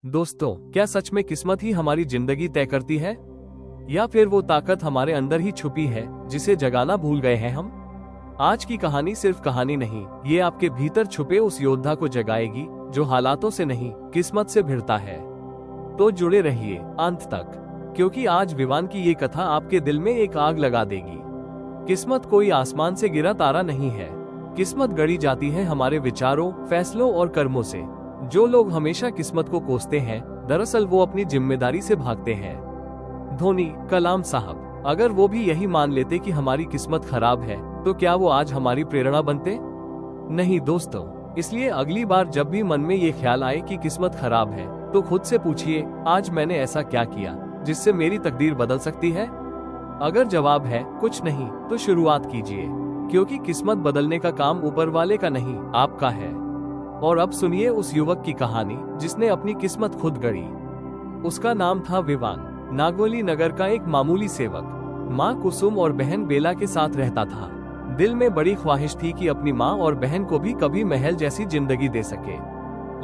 दोस्तों, क्या सच में किस्मत ही हमारी जिंदगी तय करती है, या फिर वो ताकत हमारे अंदर ही छुपी है जिसे जगाना भूल गए हैं हम? आज की कहानी सिर्फ कहानी नहीं, ये आपके भीतर छुपे उस योद्धा को जगाएगी जो हालातों से नहीं, किस्मत से भिड़ता है। तो जुड़े रहिए अंत तक, क्योंकि आज विवान की ये कथा आपके दिल में एक आग लगा देगी। किस्मत कोई आसमान से गिरा तारा नहीं है। किस्मत गढ़ी जाती है हमारे विचारों, फैसलों और कर्मों से। जो लोग हमेशा किस्मत को कोसते हैं, दरअसल वो अपनी जिम्मेदारी से भागते हैं। धोनी, कलाम साहब, अगर वो भी यही मान लेते कि हमारी किस्मत खराब है, तो क्या वो आज हमारी प्रेरणा बनते? नहीं दोस्तों। इसलिए अगली बार जब भी मन में ये ख्याल आए कि किस्मत खराब है, तो खुद से पूछिए, आज मैंने ऐसा क्या किया जिससे मेरी तकदीर बदल सकती है? अगर जवाब है कुछ नहीं, तो शुरुआत कीजिए, क्योंकि किस्मत बदलने का काम ऊपर वाले का नहीं, आपका है। और अब सुनिए उस युवक की कहानी जिसने अपनी किस्मत खुद गढ़ी। उसका नाम था विवान। नागवली नगर का एक मामूली सेवक माँ कुसुम और बहन बेला के साथ रहता था। दिल में बड़ी ख्वाहिश थी कि अपनी माँ और बहन को भी कभी महल जैसी जिंदगी दे सके।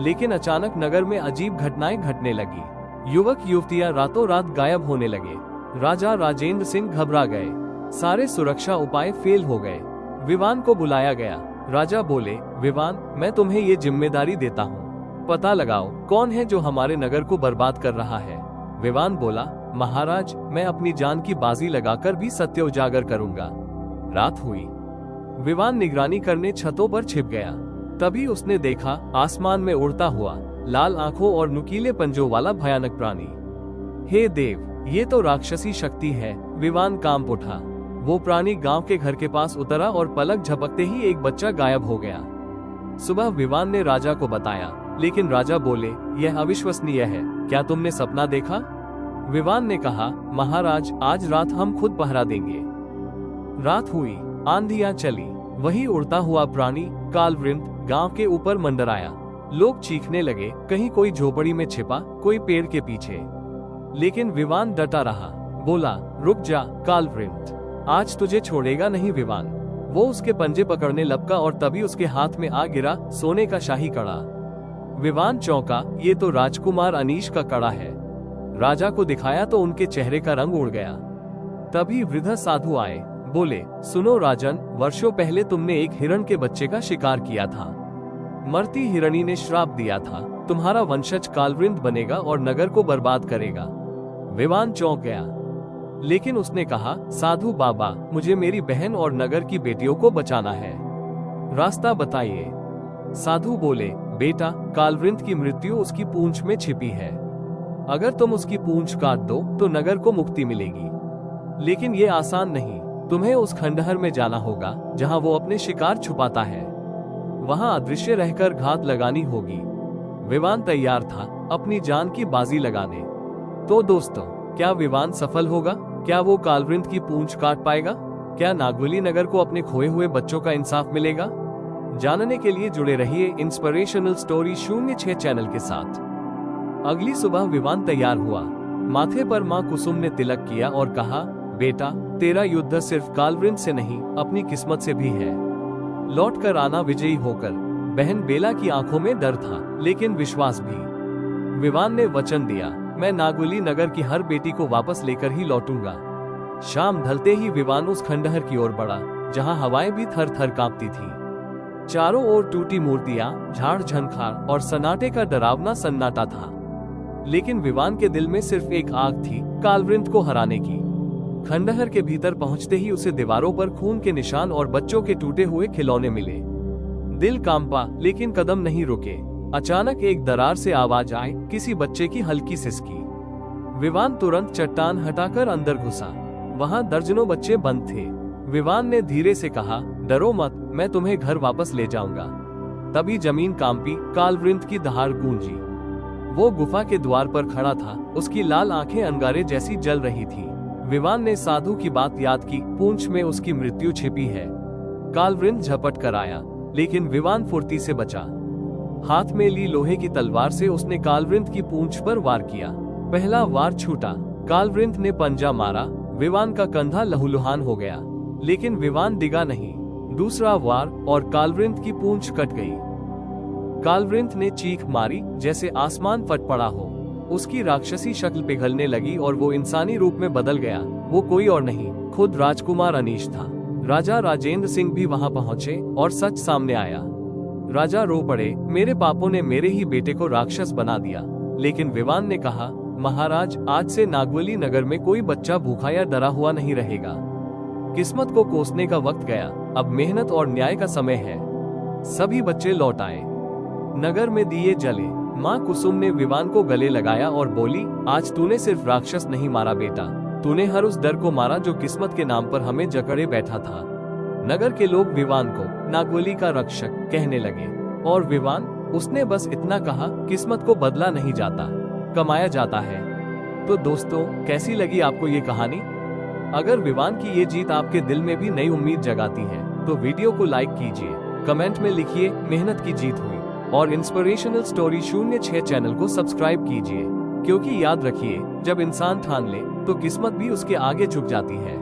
लेकिन अचानक नगर में अजीब घटनाएं घटने लगी। युवक युवतियां रातों रात गायब होने लगे। राजा राजेंद्र सिंह घबरा गए। सारे सुरक्षा उपाय फेल हो गए। विवान को बुलाया गया। राजा बोले, विवान, मैं तुम्हें ये जिम्मेदारी देता हूँ। पता लगाओ कौन है जो हमारे नगर को बर्बाद कर रहा है। विवान बोला, महाराज, मैं अपनी जान की बाजी लगाकर भी सत्य उजागर करूंगा। रात हुई। विवान निगरानी करने छतों पर छिप गया। तभी उसने देखा आसमान में उड़ता हुआ लाल आंखों और नुकीले पंजों वाला भयानक प्राणी। हे देव, ये तो राक्षसी शक्ति है। विवान कांप उठा। वो प्राणी गांव के घर के पास उतरा और पलक झपकते ही एक बच्चा गायब हो गया। सुबह विवान ने राजा को बताया, लेकिन राजा बोले, यह अविश्वसनीय है। क्या तुमने सपना देखा? विवान ने कहा, महाराज, आज रात हम खुद पहरा देंगे। रात हुई, आंधियां चली। वही उड़ता हुआ प्राणी कालवृंत गांव के ऊपर मंडराया। लोग चीखने लगे, कहीं कोई झोपड़ी में छिपा, कोई पेड़ के पीछे। लेकिन विवान डटा रहा। बोला, रुक जा कालवृंत, आज तुझे छोड़ेगा नहीं विवान। वो उसके पंजे पकड़ने लपका और तभी उसके हाथ में आ गिरा सोने का शाही कड़ा। विवान चौंका, ये तो राजकुमार अनीश का कड़ा है। राजा को दिखाया तो उनके चेहरे का रंग उड़ गया। तभी वृद्ध साधु आए। बोले, सुनो राजन, वर्षों पहले तुमने एक हिरण के बच्चे का शिकार किया था। मरती हिरणी ने श्राप दिया था, तुम्हारा वंशज कालवृंत बनेगा और नगर को बर्बाद करेगा। विवान चौंक गया, लेकिन उसने कहा, साधु बाबा, मुझे मेरी बहन और नगर की बेटियों को बचाना है। रास्ता बताइए। साधु बोले, बेटा, कालवृंत की मृत्यु उसकी पूंछ में छिपी है। अगर तुम उसकी पूंछ काट दो तो नगर को मुक्ति मिलेगी। लेकिन ये आसान नहीं। तुम्हें उस खंडहर में जाना होगा जहां वो अपने शिकार छुपाता है। वहां अदृश्य रहकर घात लगानी होगी। विवान तैयार था अपनी जान की बाजी लगाने। तो दोस्तों, क्या विवान सफल होगा? क्या वो कालवृंत की पूंछ काट पाएगा? क्या नागवली नगर को अपने खोए हुए बच्चों का इंसाफ मिलेगा? जानने के लिए जुड़े रहिए इंस्पिरेशनल स्टोरी 06 चैनल के साथ। अगली सुबह विवान तैयार हुआ। माथे पर माँ कुसुम ने तिलक किया और कहा, बेटा, तेरा युद्ध सिर्फ कालवृंत से नहीं, अपनी किस्मत से भी है। लौट कर आना विजयी होकर। बहन बेला की आंखों में डर था, लेकिन विश्वास भी। विवान ने वचन दिया, मैं नागवली नगर की हर बेटी को वापस लेकर ही लौटूंगा। शाम ढलते ही विवान उस खंडहर की ओर बढ़ा, जहां हवाएं भी थर थर कांपती थी। चारों ओर टूटी मूर्तियां, झाड़ झंखार और सन्नाटे का डरावना सन्नाटा था। लेकिन विवान के दिल में सिर्फ एक आग थी, कालवृंत को हराने की। खंडहर के भीतर पहुंचते ही उसे दीवारों पर खून के निशान और बच्चों के टूटे हुए खिलौने मिले। दिल कांपा, लेकिन कदम नहीं रुके। अचानक एक दरार से आवाज आई, किसी बच्चे की हल्की सिसकी। विवान तुरंत चट्टान हटाकर अंदर घुसा। वहां दर्जनों बच्चे बंद थे। विवान ने धीरे से कहा, डरो मत, मैं तुम्हें घर वापस ले जाऊंगा। तभी जमीन कांपी, कालवृंत की दहाड़ गूंजी। वो गुफा के द्वार पर खड़ा था। उसकी लाल आंखें अंगारे जैसी जल रही थी। विवान ने साधु की बात याद की, पूंछ में उसकी मृत्यु छिपी है। कालवृंत झपट कर आया, लेकिन विवान फुर्ती से बचा। हाथ में ली लोहे की तलवार से उसने कालवृंत की पूंछ पर वार किया। पहला वार छूटा। कालवृंत ने पंजा मारा। विवान का कंधा लहूलुहान हो गया, लेकिन विवान डिगा नहीं। दूसरा वार और कालवृंत की पूंछ कट गई। कालवृंथ ने चीख मारी जैसे आसमान फट पड़ा हो। उसकी राक्षसी शक्ल पिघलने लगी और वो इंसानी रूप में बदल गया। वो कोई और नहीं, खुद राजकुमार अनीश था। राजा राजेंद्र सिंह भी वहां पहुंचे और सच सामने आया। राजा रो पड़े, मेरे पापों ने मेरे ही बेटे को राक्षस बना दिया। लेकिन विवान ने कहा, महाराज, आज से नागवली नगर में कोई बच्चा भूखा या डरा हुआ नहीं रहेगा। किस्मत को कोसने का वक्त गया, अब मेहनत और न्याय का समय है। सभी बच्चे लौट आए। नगर में दिए जले। माँ कुसुम ने विवान को गले लगाया और बोली, आज तूने सिर्फ राक्षस नहीं मारा बेटा, तूने हर उस डर को मारा जो किस्मत के नाम पर हमें जकड़े बैठा था। नगर के लोग विवान को नागवली का रक्षक कहने लगे। और विवान, उसने बस इतना कहा, किस्मत को बदला नहीं जाता, कमाया जाता है। तो दोस्तों, कैसी लगी आपको ये कहानी? अगर विवान की ये जीत आपके दिल में भी नई उम्मीद जगाती है तो वीडियो को लाइक कीजिए, कमेंट में लिखिए मेहनत की जीत हुई, और इंस्पिरेशनल स्टोरी 06 चैनल को सब्सक्राइब कीजिए, क्योंकि याद रखिए, जब इंसान ठान ले तो किस्मत भी उसके आगे झुक जाती है।